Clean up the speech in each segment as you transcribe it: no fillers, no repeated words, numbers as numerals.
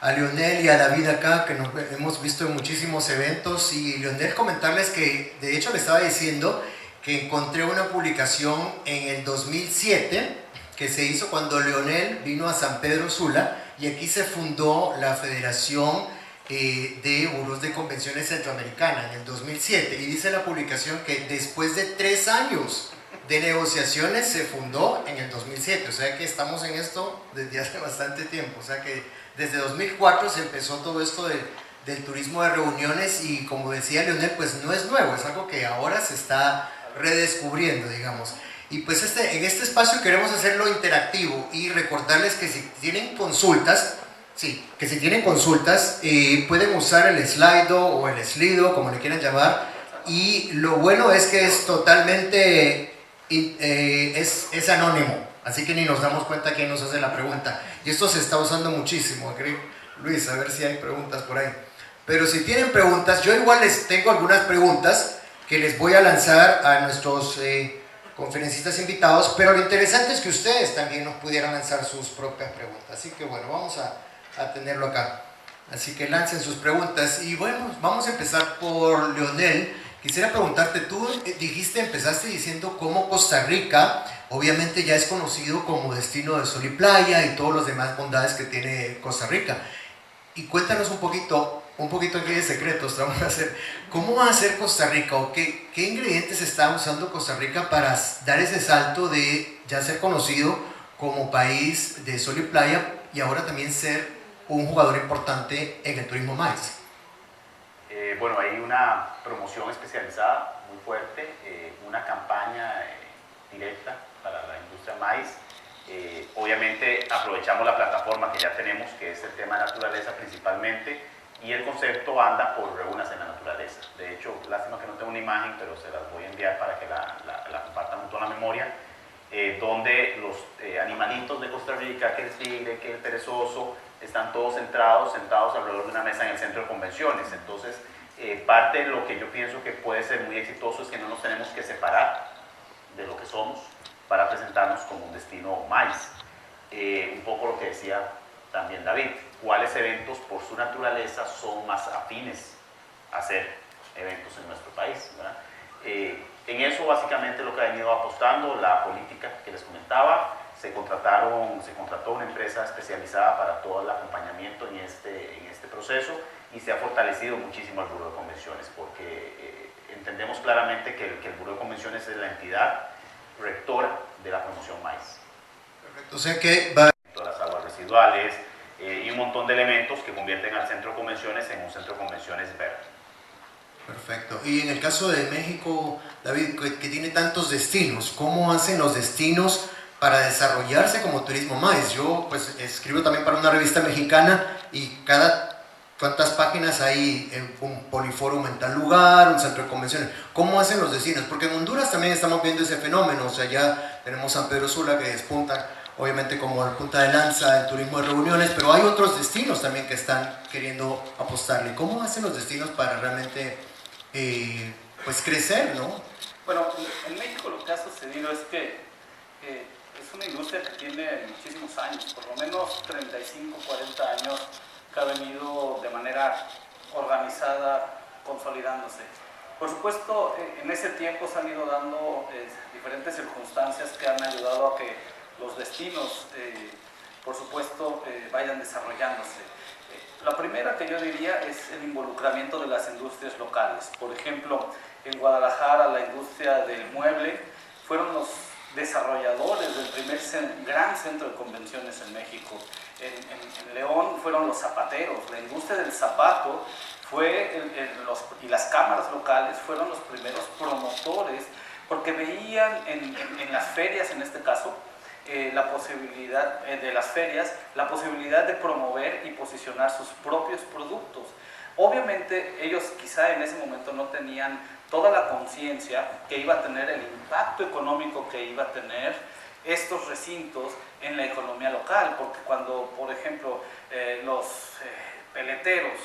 a Leonel y a David acá, que nos hemos visto en muchísimos eventos. Y Leonel, comentarles que de hecho le estaba diciendo que encontré una publicación en el 2007 que se hizo cuando Leonel vino a San Pedro Sula, y aquí se fundó la Federación de Burós de Convenciones Centroamericana en el 2007, y dice la publicación que después de 3 años de negociaciones se fundó en el 2007, o sea que estamos en esto desde hace bastante tiempo, o sea que desde 2004 se empezó todo esto del turismo de reuniones, y como decía Leonel, pues no es nuevo, es algo que ahora se está redescubriendo, digamos. Y pues en este espacio queremos hacerlo interactivo y recordarles que si tienen consultas, pueden usar el Slido o el Slido, como le quieran llamar, y lo bueno es que es totalmente, es anónimo, así que ni nos damos cuenta quién nos hace la pregunta, y esto se está usando muchísimo. Luis, a ver si hay preguntas por ahí. Pero si tienen preguntas, yo igual les tengo algunas preguntas que les voy a lanzar a nuestros conferencistas invitados, pero lo interesante es que ustedes también nos pudieran lanzar sus propias preguntas, así que bueno, vamos a tenerlo acá. Así que lancen sus preguntas, y bueno, vamos a empezar por Leonel. Quisiera preguntarte, tú empezaste diciendo cómo Costa Rica obviamente ya es conocido como destino de sol y playa y todas las demás bondades que tiene Costa Rica, y cuéntanos un poquito aquí de secretos. Vamos a hacer, ¿cómo va a ser Costa Rica, o qué ingredientes está usando Costa Rica para dar ese salto de ya ser conocido como país de sol y playa y ahora también ser un jugador importante en el turismo maíz? Bueno, hay una promoción especializada muy fuerte, una campaña directa para la industria maíz. Obviamente aprovechamos la plataforma que ya tenemos, que es el tema de naturaleza principalmente, y el concepto anda por Reúnase en la Naturaleza. De hecho, lástima que no tengo una imagen, pero se las voy a enviar para que la compartan junto a la memoria, donde los animalitos de Costa Rica, que el tigre, que el perezoso, están todos sentados alrededor de una mesa en el centro de convenciones. Entonces, parte de lo que yo pienso que puede ser muy exitoso es que no nos tenemos que separar de lo que somos para presentarnos como un destino maíz. Un poco lo que decía también David, cuáles eventos por su naturaleza son más afines a hacer eventos en nuestro país, ¿verdad? En eso básicamente lo que ha venido apostando la política que les comentaba. Se contrató una empresa especializada para todo el acompañamiento en este proceso, y se ha fortalecido muchísimo el Buró de Convenciones, porque entendemos claramente que el Buró de Convenciones es la entidad rectora de la promoción maíz. Perfecto, o sea que va las aguas residuales y un montón de elementos que convierten al centro de convenciones en un centro de convenciones verde. Perfecto. Y en el caso de México, David, que tiene tantos destinos, ¿cómo hacen los destinos para desarrollarse como turismo maíz? Yo pues escribo también para una revista mexicana, y ¿cuántas páginas hay en un poliforum en tal lugar, un centro de convenciones? ¿Cómo hacen los destinos? Porque en Honduras también estamos viendo ese fenómeno, o sea, ya tenemos San Pedro Sula, que despunta obviamente como la punta de lanza del turismo de reuniones, pero hay otros destinos también que están queriendo apostarle. ¿Cómo hacen los destinos para realmente pues crecer, no? Bueno, en México lo que ha sucedido es que es una industria que tiene muchísimos años, por lo menos 35, 40 años, que ha venido de manera organizada consolidándose. Por supuesto, en ese tiempo se han ido dando diferentes circunstancias que han ayudado a que los destinos, por supuesto, vayan desarrollándose. La primera que yo diría es el involucramiento de las industrias locales. Por ejemplo, en Guadalajara la industria del mueble fueron los desarrolladores del primer gran centro de convenciones en México. En León fueron los zapateros. La industria del zapato y las cámaras locales fueron los primeros promotores, porque veían en las ferias, en este caso, la posibilidad de las ferias, la posibilidad de promover y posicionar sus propios productos. Obviamente ellos quizá en ese momento no tenían toda la conciencia que iba a tener el impacto económico que iba a tener estos recintos en la economía local, porque cuando, por ejemplo, los peleteros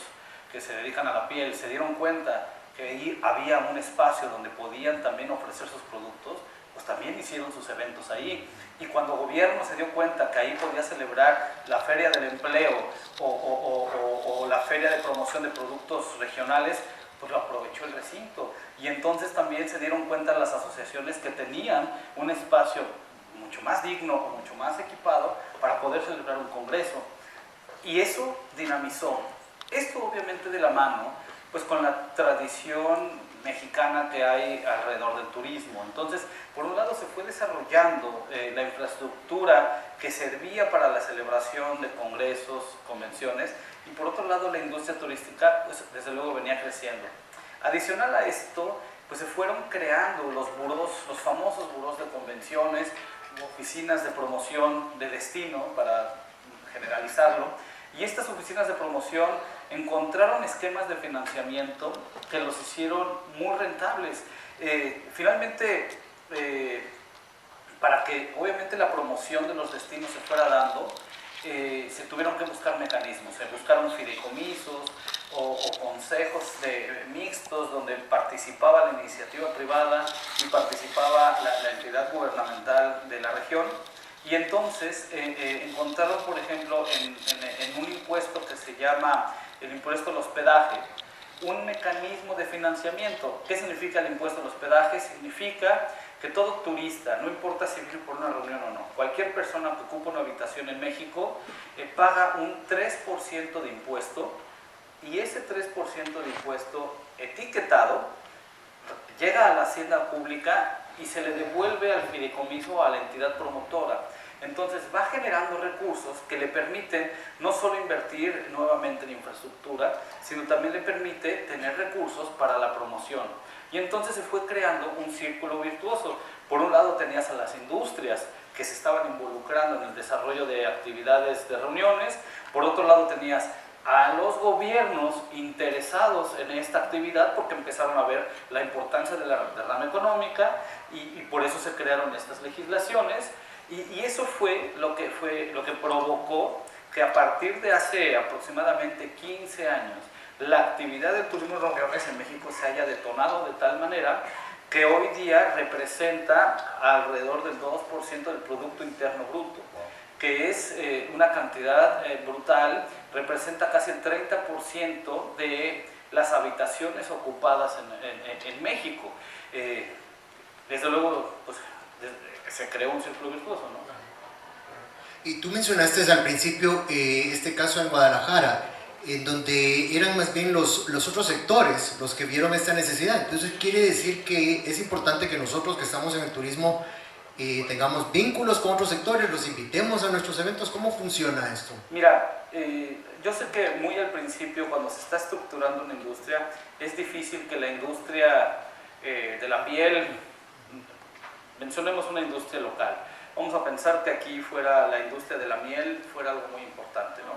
que se dedican a la piel se dieron cuenta que ahí había un espacio donde podían también ofrecer sus productos, pues también hicieron sus eventos ahí. Y cuando el gobierno se dio cuenta que ahí podía celebrar la Feria del Empleo o la Feria de Promoción de Productos Regionales, pues lo aprovechó el recinto. Y entonces también se dieron cuenta las asociaciones que tenían un espacio mucho más digno o mucho más equipado para poder celebrar un congreso. Y eso dinamizó. Esto obviamente de la mano, pues con la tradición mexicana que hay alrededor del turismo. Entonces, por un lado se fue desarrollando la infraestructura que servía para la celebración de congresos, convenciones, y por otro lado la industria turística, pues desde luego venía creciendo. Adicional a esto, pues se fueron creando los burós, los famosos burós de convenciones, oficinas de promoción de destino, para generalizarlo, y estas oficinas de promoción encontraron esquemas de financiamiento que los hicieron muy rentables. Finalmente, para que obviamente la promoción de los destinos se fuera dando, se tuvieron que buscar mecanismos, se buscaron fideicomisos o consejos mixtos donde participaba la iniciativa privada y participaba la entidad gubernamental de la región. Y entonces encontraron, por ejemplo, en un impuesto que se llama el impuesto al hospedaje, un mecanismo de financiamiento. ¿Qué significa el impuesto al hospedaje? Significa que todo turista, no importa si viene por una reunión o no, cualquier persona que ocupa una habitación en México paga un 3% de impuesto, y ese 3% de impuesto etiquetado llega a la hacienda pública y se le devuelve al fideicomiso a la entidad promotora. Entonces va generando recursos que le permiten no solo invertir nuevamente en infraestructura, sino también le permite tener recursos para la promoción. Y entonces se fue creando un círculo virtuoso. Por un lado tenías a las industrias que se estaban involucrando en el desarrollo de actividades de reuniones, por otro lado tenías a los gobiernos interesados en esta actividad porque empezaron a ver la importancia de la derrama económica y por eso se crearon estas legislaciones. Y eso fue lo que provocó que a partir de hace aproximadamente 15 años la actividad del turismo de reuniones en México se haya detonado de tal manera que hoy día representa alrededor del 2% del Producto Interno Bruto, que es una cantidad brutal, representa casi el 30% de las habitaciones ocupadas en México. Desde luego, pues, se creó un círculo virtuoso, ¿no? Y tú mencionaste al principio este caso en Guadalajara, en donde eran más bien los otros sectores los que vieron esta necesidad. Entonces quiere decir que es importante que nosotros que estamos en el turismo tengamos vínculos con otros sectores, los invitemos a nuestros eventos. ¿Cómo funciona esto? Mira, yo sé que muy al principio, cuando se está estructurando una industria, es difícil que la industria de la piel, mencionemos una industria local, vamos a pensar que aquí fuera la industria de la miel, fuera algo muy importante, ¿no?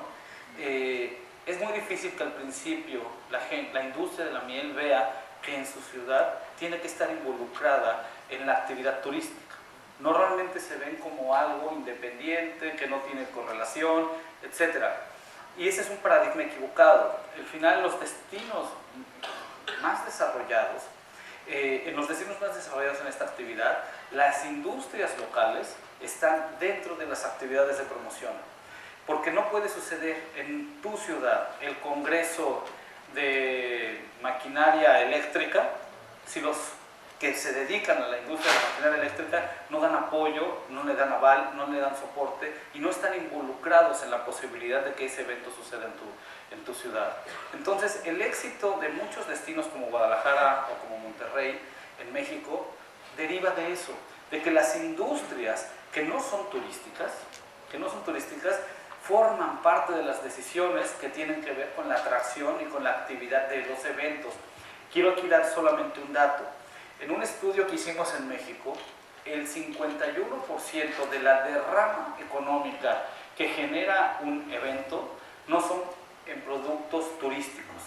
Es muy difícil que al principio la industria de la miel vea que en su ciudad tiene que estar involucrada en la actividad turística. Normalmente se ven como algo independiente, que no tiene correlación, etc. Y ese es un paradigma equivocado. Al final, los destinos más desarrollados, en esta actividad, las industrias locales están dentro de las actividades de promoción. Porque no puede suceder en tu ciudad el congreso de maquinaria eléctrica si los que se dedican a la industria de la maquinaria eléctrica no dan apoyo, no le dan aval, no le dan soporte y no están involucrados en la posibilidad de que ese evento suceda en tu ciudad. Entonces, el éxito de muchos destinos como Guadalajara o como Monterrey en México deriva de eso, de que las industrias que no son turísticas, forman parte de las decisiones que tienen que ver con la atracción y con la actividad de los eventos. Quiero aquí dar solamente un dato. En un estudio que hicimos en México, el 51% de la derrama económica que genera un evento no son en productos turísticos,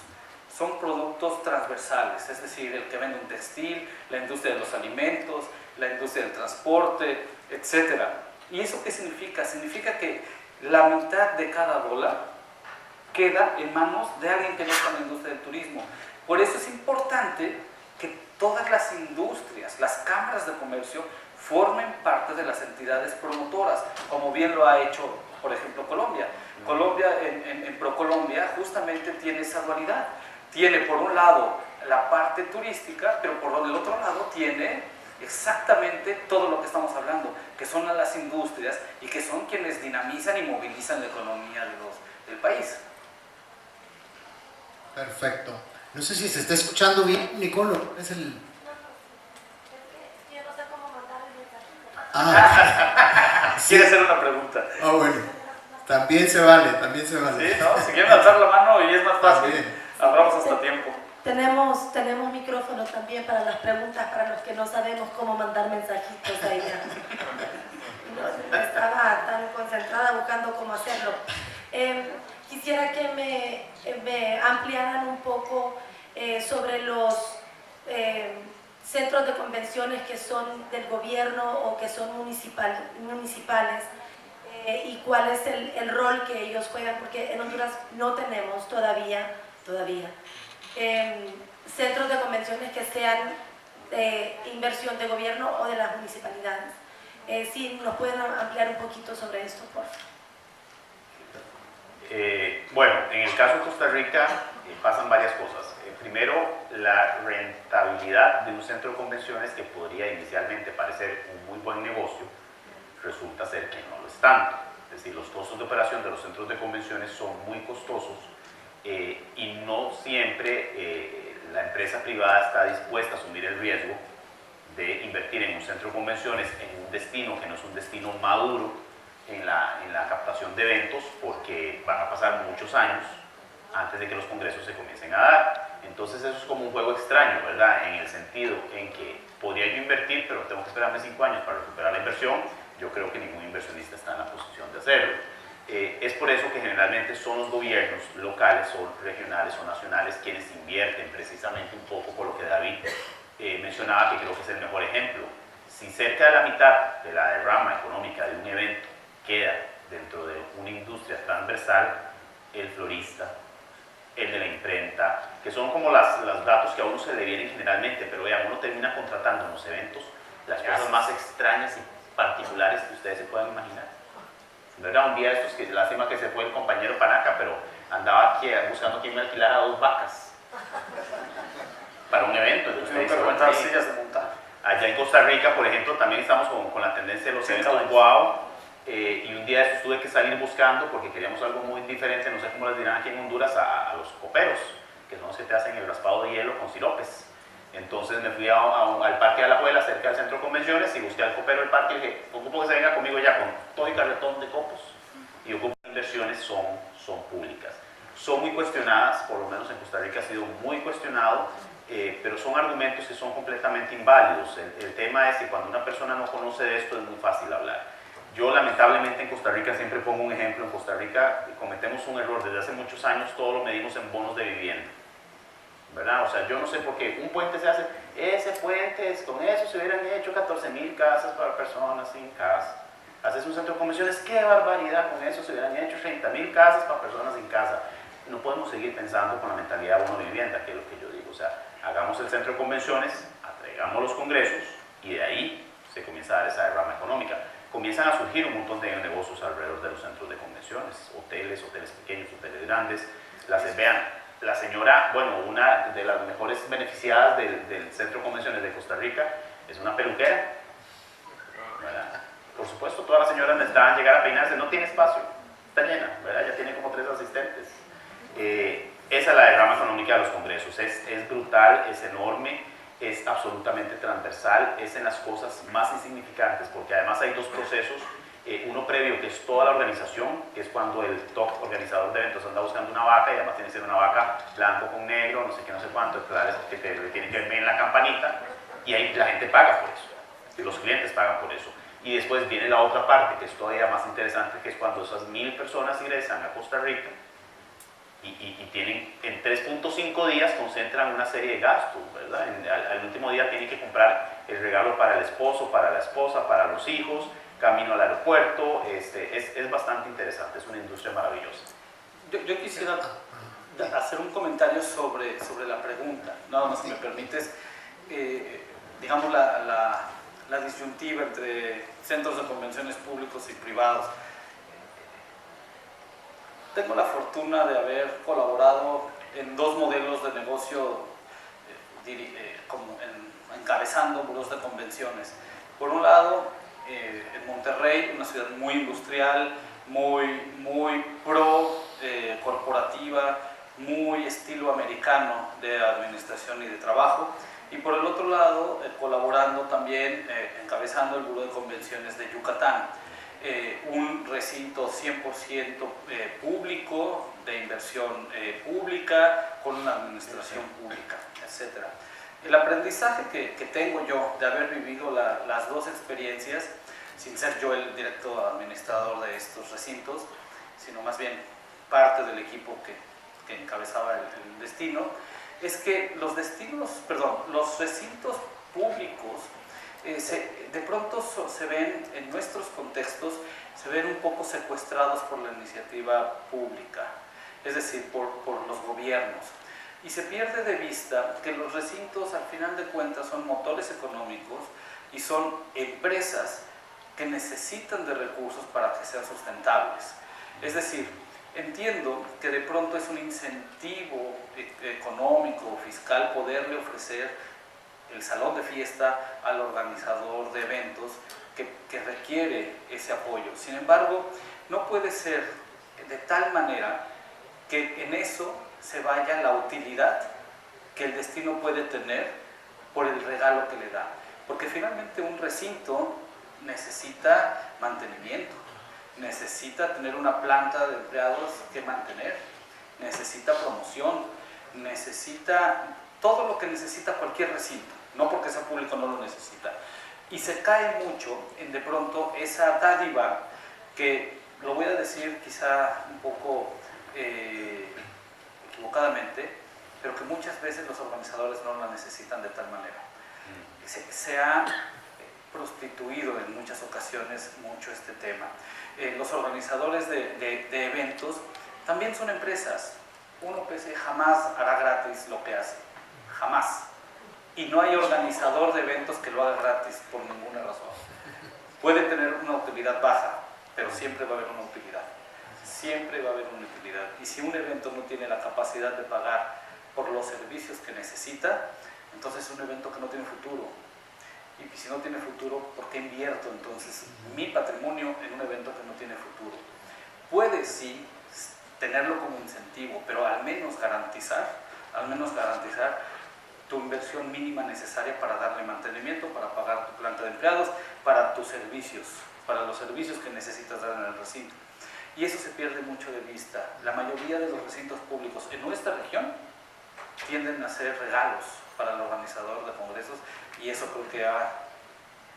son productos transversales, es decir, el que vende un textil, la industria de los alimentos, la industria del transporte, etc. ¿Y eso qué significa? Significa que la mitad de cada dólar queda en manos de alguien que no está en la industria del turismo. Por eso es importante que todas las industrias, las cámaras de comercio, formen parte de las entidades promotoras, como bien lo ha hecho, por ejemplo, Colombia. Colombia, en ProColombia, justamente tiene esa dualidad. Tiene, por un lado, la parte turística, pero por el otro lado tiene exactamente todo lo que estamos hablando, que son las industrias y que son quienes dinamizan y movilizan la economía del país. Perfecto. No sé si se está escuchando bien, Nicolo. Es el... Yo no sé cómo mandar el mensaje. Ah, sí. ¿Quiere hacer una pregunta? Ah, bueno. También se vale, también se vale. Sí, ¿no? Si quieren alzar la mano y es más fácil, También. ahorramos hasta tiempo. Tenemos micrófono también para las preguntas, para los que no sabemos cómo mandar mensajitos ahí. No estaba tan concentrada buscando cómo hacerlo. Quisiera que me ampliaran un poco sobre los centros de convenciones que son del gobierno o que son municipales y cuál es el rol que ellos juegan, porque en Honduras no tenemos todavía centros de convenciones que sean de inversión de gobierno o de las municipalidades. Si nos pueden ampliar un poquito sobre esto, por favor. Bueno, en el caso de Costa Rica pasan varias cosas. Primero, la rentabilidad de un centro de convenciones que podría inicialmente parecer un muy buen negocio, resulta ser que no lo es tanto. Es decir, los costos de operación de los centros de convenciones son muy costosos y no siempre la empresa privada está dispuesta a asumir el riesgo de invertir en un centro de convenciones en un destino que no es un destino maduro en la captación de eventos, porque van a pasar muchos años antes de que los congresos se comiencen a dar. Entonces eso es como un juego extraño, ¿verdad? En el sentido en que podría yo invertir, pero tengo que esperarme 5 años para recuperar la inversión. Yo creo que ningún inversionista está en la posición de hacerlo. Es por eso que generalmente son los gobiernos locales o regionales o nacionales quienes invierten, precisamente un poco por lo que David mencionaba, que creo que es el mejor ejemplo. Si cerca de la mitad de la derrama económica de un evento queda dentro de una industria transversal, el florista, el de la imprenta, que son como los datos que a uno se le vienen generalmente, pero vean, uno termina contratando en los eventos las cosas más extrañas y particulares que ustedes se puedan imaginar. ¿Verdad? Un día de estos, que lástima que se fue el compañero Panaca, pero andaba aquí buscando quién me alquilara 2 vacas para un evento. Entonces, sillas de montar. Allá en Costa Rica, por ejemplo, también estamos con la tendencia de los eventos wow, y un día de estos tuve que salir buscando porque queríamos algo muy diferente, no sé cómo les dirán aquí en Honduras, a los coperos, que son los que te hacen el raspado de hielo con siropes. Entonces me fui al Parque de Alajuela, cerca del centro de convenciones, y busqué al copero del parque y le dije, ocupo que se venga conmigo ya con todo y carretón de copos. Y ocupo que las inversiones son públicas. Son muy cuestionadas, por lo menos en Costa Rica ha sido muy cuestionado, pero son argumentos que son completamente inválidos. El tema es que cuando una persona no conoce de esto es muy fácil hablar. Yo lamentablemente en Costa Rica siempre pongo un ejemplo. En Costa Rica cometemos un error, desde hace muchos años todo lo medimos en bonos de vivienda, ¿verdad? O sea, yo no sé por qué un puente se hace, ese puente, con eso se hubieran hecho 14,000 casas para personas sin casa. Haces un centro de convenciones, qué barbaridad, con eso se hubieran hecho 30,000 casas para personas sin casa. No podemos seguir pensando con la mentalidad de bono de vivienda, que es lo que yo digo. O sea, hagamos el centro de convenciones, atraigamos los congresos y de ahí se comienza a dar esa derrama económica. Comienzan a surgir un montón de negocios alrededor de los centros de convenciones, hoteles pequeños, hoteles grandes. Vean, la señora, bueno, una de las mejores beneficiadas del centro de convenciones de Costa Rica es una peluquera, ¿verdad? Por supuesto, todas las señoras necesitaban llegar a peinarse, no tiene espacio, está llena, ¿verdad? Ya tiene como 3 asistentes. Esa es la derrama económica de los congresos, es brutal, es enorme, es absolutamente transversal, es en las cosas más insignificantes, porque además hay 2 procesos, uno previo que es toda la organización, que es cuando el top organizador de eventos anda buscando una vaca y además tiene que ser una vaca blanco con negro, no sé qué, no sé cuánto, que tiene que ver en la campanita, y ahí la gente paga por eso, los clientes pagan por eso. Y después viene la otra parte, que es todavía más interesante, que es cuando esas 1,000 personas ingresan a Costa Rica y tienen, en 3.5 días concentran una serie de gastos, ¿verdad? Al último día tienen que comprar el regalo para el esposo, para la esposa, para los hijos, camino al aeropuerto. Es bastante interesante, es una industria maravillosa. Yo quisiera hacer un comentario sobre la pregunta, nada más si me permites. Digamos, la disyuntiva entre centros de convenciones públicos y privados. Tengo la fortuna de haber colaborado en dos modelos de negocio encabezando burós de convenciones. Por un lado, en Monterrey, una ciudad muy industrial, muy pro corporativa, muy estilo americano de administración y de trabajo. Y por el otro lado, colaborando también, encabezando el buró de convenciones de Yucatán. Un recinto 100% público, de inversión pública, con una administración pública, etc. El aprendizaje que tengo yo de haber vivido las dos experiencias, sin ser yo el director administrador de estos recintos, sino más bien parte del equipo que encabezaba el destino, es que los recintos públicos de pronto se ven, en nuestros contextos, se ven un poco secuestrados por la iniciativa pública, es decir, por los gobiernos. Y se pierde de vista que los recintos, al final de cuentas, son motores económicos y son empresas que necesitan de recursos para que sean sustentables. Es decir, entiendo que de pronto es un incentivo económico o fiscal poderle ofrecer el salón de fiesta al organizador de eventos que requiere ese apoyo. Sin embargo, no puede ser de tal manera que en eso se vaya la utilidad que el destino puede tener por el regalo que le da. Porque finalmente un recinto necesita mantenimiento, necesita tener una planta de empleados que mantener, necesita promoción, necesita todo lo que necesita cualquier recinto, no porque sea público no lo necesita. Y se cae mucho en de pronto esa dádiva que, lo voy a decir quizá un poco equivocadamente, pero que muchas veces los organizadores no la necesitan de tal manera. Se ha prostituido en muchas ocasiones mucho este tema. Los organizadores de eventos también son empresas. Un OPC jamás hará gratis lo que hace, jamás. Y no hay organizador de eventos que lo haga gratis por ninguna razón. Puede tener una utilidad baja, pero siempre va a haber una utilidad. Siempre va a haber una utilidad. Y si un evento no tiene la capacidad de pagar por los servicios que necesita, entonces es un evento que no tiene futuro. Y si no tiene futuro, ¿por qué invierto entonces mi patrimonio en un evento que no tiene futuro? Puede sí tenerlo como incentivo, pero al menos garantizar tu inversión mínima necesaria para darle mantenimiento, para pagar tu planta de empleados, para tus servicios, para los servicios que necesitas dar en el recinto. Y eso se pierde mucho de vista. La mayoría de los recintos públicos en nuestra región tienden a ser regalos para el organizador de congresos, y eso creo que ha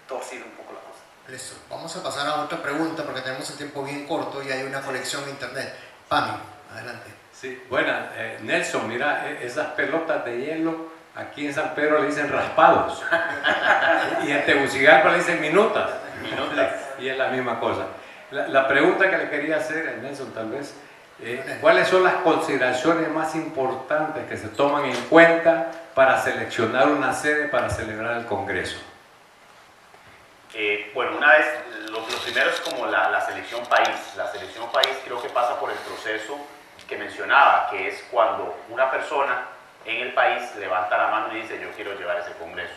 torcido un poco la cosa. Listo, vamos a pasar a otra pregunta porque tenemos el tiempo bien corto y hay una conexión a internet. Pami, adelante. Sí, buena, Nelson, mira, esas pelotas de hielo aquí en San Pedro le dicen raspados y en Tegucigalpa le dicen minutas, y es la misma cosa. La pregunta que le quería hacer a Nelson, tal vez, ¿cuáles son las consideraciones más importantes que se toman en cuenta para seleccionar una sede para celebrar el Congreso? Bueno, una vez, lo primero es como la selección país. La selección país creo que pasa por el proceso que mencionaba, que es cuando una persona en el país levanta la mano y dice yo quiero llevar ese Congreso.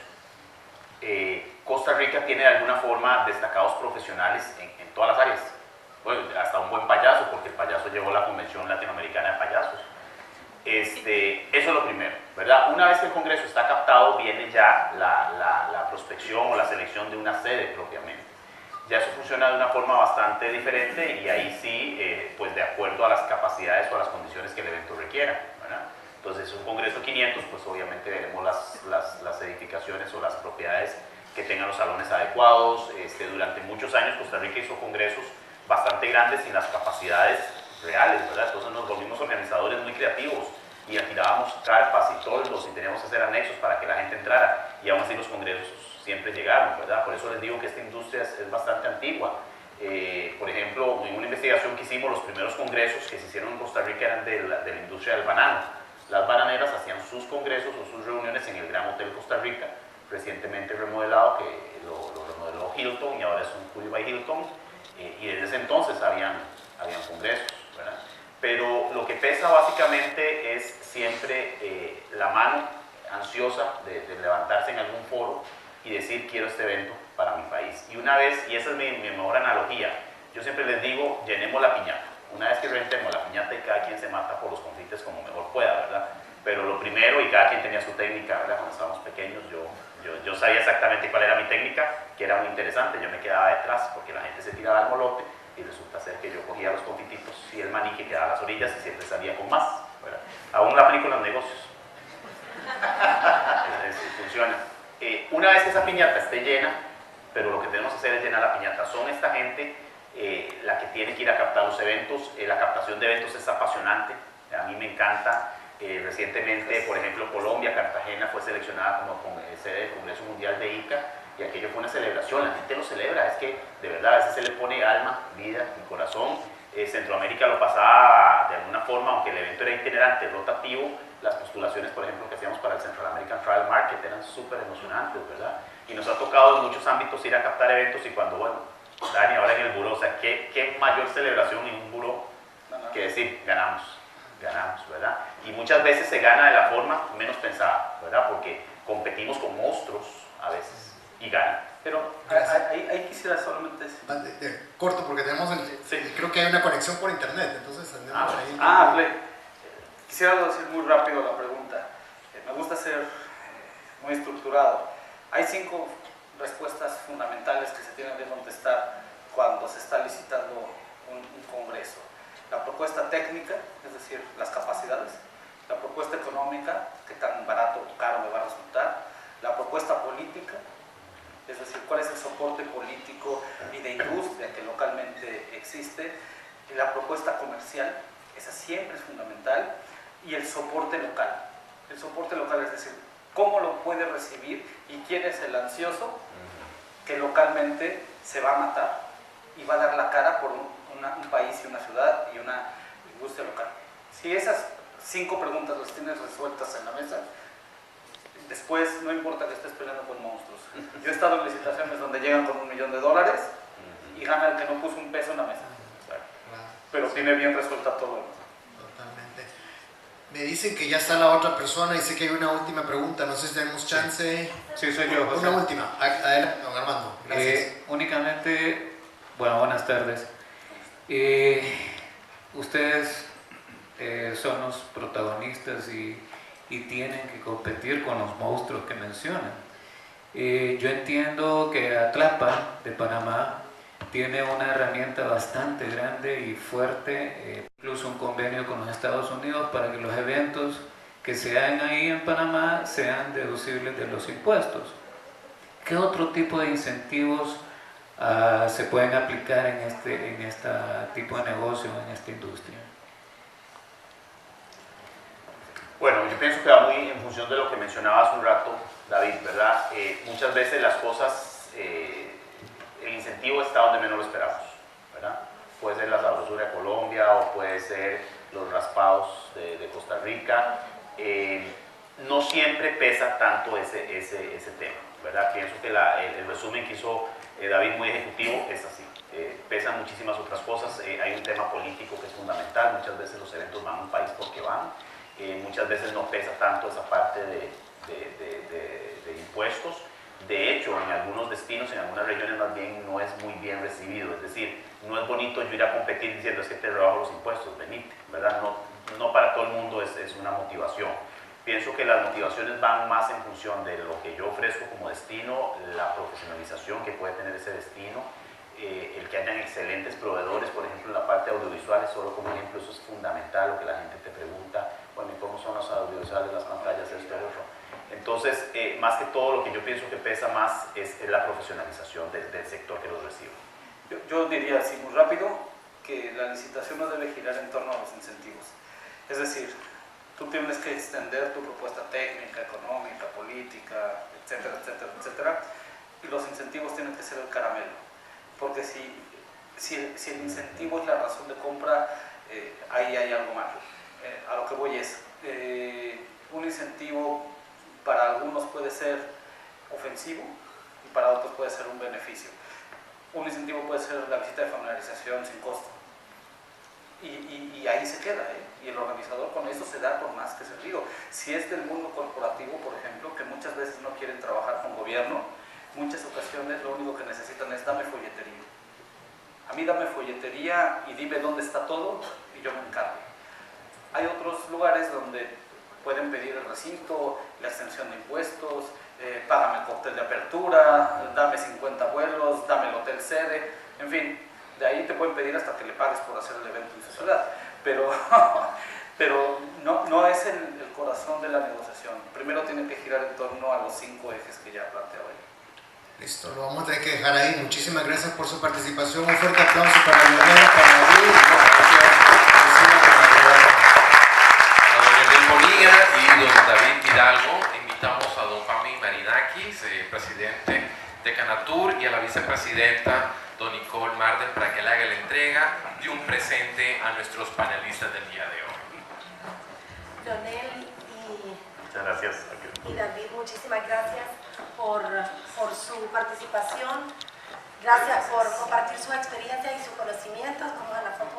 Costa Rica tiene de alguna forma destacados profesionales en todas las áreas. Bueno, hasta un buen payaso, porque el payaso llevó la Convención Latinoamericana de Payasos. Eso es lo primero, ¿verdad? Una vez que el Congreso está captado, viene ya la prospección o la selección de una sede propiamente. Ya eso funciona de una forma bastante diferente y ahí sí, pues de acuerdo a las capacidades o a las condiciones que el evento requiera, ¿verdad? Entonces, un Congreso 500, pues obviamente veremos las edificaciones o las propiedades que tengan los salones adecuados. Durante muchos años Costa Rica hizo congresos bastante grandes sin las capacidades reales, ¿verdad? Entonces nos volvimos organizadores muy creativos y alquilábamos carpas y toldos y teníamos que hacer anexos para que la gente entrara, y aún así los congresos siempre llegaron, ¿verdad? Por eso les digo que esta industria es bastante antigua. Por ejemplo, en una investigación que hicimos, los primeros congresos que se hicieron en Costa Rica eran de la industria del banano. Las bananeras hacían sus congresos o sus reuniones en el Gran Hotel Costa Rica, recientemente remodelado, que lo remodeló Hilton y ahora es un Curio by Hilton, y desde ese entonces habían congresos, ¿verdad? Pero lo que pesa básicamente es siempre la mano ansiosa de levantarse en algún foro y decir quiero este evento para mi país. Y una vez, y esa es mi mejor analogía, yo siempre les digo, llenemos la piñata. Una vez que reventemos la piñata y cada quien se mata por los confites como mejor pueda, ¿verdad? Pero lo primero, y cada quien tenía su técnica, ¿verdad? Cuando estábamos pequeños yo sabía exactamente cuál era mi técnica, que era muy interesante. Yo me quedaba detrás porque la gente se tiraba al molote y resulta ser que yo cogía los confititos y el maní que quedaba a las orillas y siempre salía con más, ¿verdad? Aún lo aplico en los negocios. Funciona. Una vez que esa piñata esté llena, pero lo que tenemos que hacer es llenar la piñata. Son esta gente la que tiene que ir a captar los eventos. La captación de eventos es apasionante, a mí me encanta. Recientemente, por ejemplo, Colombia, Cartagena fue seleccionada como sede del Congreso Mundial de ICA y aquello fue una celebración, la gente lo celebra, es que de verdad a veces se le pone alma, vida y corazón. Centroamérica lo pasaba de alguna forma, aunque el evento era itinerante, rotativo. Las postulaciones, por ejemplo, que hacíamos para el Central American Trial Market eran súper emocionantes, ¿verdad? Y nos ha tocado en muchos ámbitos ir a captar eventos y cuando, bueno, Dani, ahora en el buró, o sea, ¿qué mayor celebración en un buró que decir, ganamos, ¿verdad? Y muchas veces se gana de la forma menos pensada, ¿verdad? Porque competimos con monstruos a veces y ganan. Pero ahí quisiera solamente decir. Corto, porque tenemos Sí. creo que hay una conexión por internet, entonces andemos ahí. Quisiera decir muy rápido la pregunta. Me gusta ser muy estructurado. Hay 5 respuestas fundamentales que se tienen que contestar cuando se está licitando un congreso. La propuesta técnica, es decir, las capacidades. La propuesta económica, qué tan barato o caro me va a resultar. La propuesta política, es decir, cuál es el soporte político y de industria que localmente existe. Y la propuesta comercial, esa siempre es fundamental. Y el soporte local. El soporte local, es decir, cómo lo puede recibir y quién es el ansioso que localmente se va a matar y va a dar la cara por un país y una ciudad y una industria local. Si esas 5 preguntas las tienes resueltas en la mesa, después no importa que estés peleando con monstruos. Yo he estado en licitaciones donde llegan con $1 millón y gana el que no puso un peso en la mesa. Pero tiene bien resuelta todo. Totalmente. Me dicen que ya está la otra persona y sé que hay una última pregunta, no sé si tenemos chance. Sí, soy yo, José. Una última. Adelante, don Armando. Gracias. Únicamente, bueno, buenas tardes. Ustedes son los protagonistas y tienen que competir con los monstruos que mencionan. Yo entiendo que Atlapa de Panamá tiene una herramienta bastante grande y fuerte, incluso un convenio con los Estados Unidos para que los eventos que se hagan ahí en Panamá sean deducibles de los impuestos. ¿Qué otro tipo de incentivos se pueden aplicar en este tipo de negocio, en esta industria? Bueno, yo pienso que va muy en función de lo que mencionaba hace un rato David, ¿verdad? Muchas veces las cosas, el incentivo está donde menos lo esperamos, ¿verdad? Puede ser la sabrosura de Colombia o puede ser los raspados de Costa Rica. No siempre pesa tanto ese tema, ¿verdad? Pienso que el resumen que hizo David, muy ejecutivo, es así. Pesan muchísimas otras cosas. Hay un tema político que es fundamental. Muchas veces los eventos van a un país porque van. Muchas veces no pesa tanto esa parte de impuestos. De hecho, en algunos destinos, en algunas regiones más bien no es muy bien recibido. Es decir, no es bonito yo ir a competir diciendo es que te rebajo los impuestos, venite, ¿verdad? No para todo el mundo es una motivación. Pienso que las motivaciones van más en función de lo que yo ofrezco como destino, la profesionalización que puede tener ese destino, el que hayan excelentes proveedores, por ejemplo, en la parte audiovisual, solo como ejemplo, eso es fundamental, lo que la gente te pregunta, bueno, ¿y cómo son los audiovisuales, las pantallas, esto y otro? Entonces, más que todo, lo que yo pienso que pesa más es la profesionalización del sector que los recibe. Yo diría así muy rápido que la licitación no debe girar en torno a los incentivos. Es decir, tú tienes que extender tu propuesta técnica, económica, política, etcétera, etcétera, etcétera, y los incentivos tienen que ser el caramelo. Porque si el incentivo es la razón de compra, ahí hay algo mal. A lo que voy es, un incentivo para algunos puede ser ofensivo y para otros puede ser un beneficio. Un incentivo puede ser la visita de familiarización sin costo. Y ahí se queda, ¿eh? Y el organizador con eso se da por más que servido. Si es del mundo corporativo, por ejemplo, que muchas veces no quieren trabajar con gobierno, muchas ocasiones lo único que necesitan es dame folletería. A mí dame folletería y dime dónde está todo y yo me encargo. Hay otros lugares donde pueden pedir el recinto, la exención de impuestos, págame el cóctel de apertura, dame 50 vuelos, dame el hotel sede, en fin, de ahí te pueden pedir hasta que le pagues por hacer el evento en su ciudad, pero no es el corazón de la negociación. Primero tiene que girar en torno a los 5 ejes que ya planteaba ahí. Listo, lo vamos a tener que dejar ahí. Muchísimas gracias por su participación. Un fuerte aplauso para Leonel, para David. A don Leonel Bonilla y don David Hidalgo. Invitamos a don Pami Marinakis, presidente de Canatur, y a la vicepresidenta don Nicole Marden para que le haga la entrega de un presente a nuestros panelistas del día de hoy. Leonel Muchas gracias. y David, muchísimas gracias por su participación. Gracias por compartir su experiencia y sus conocimientos. Vamos a la foto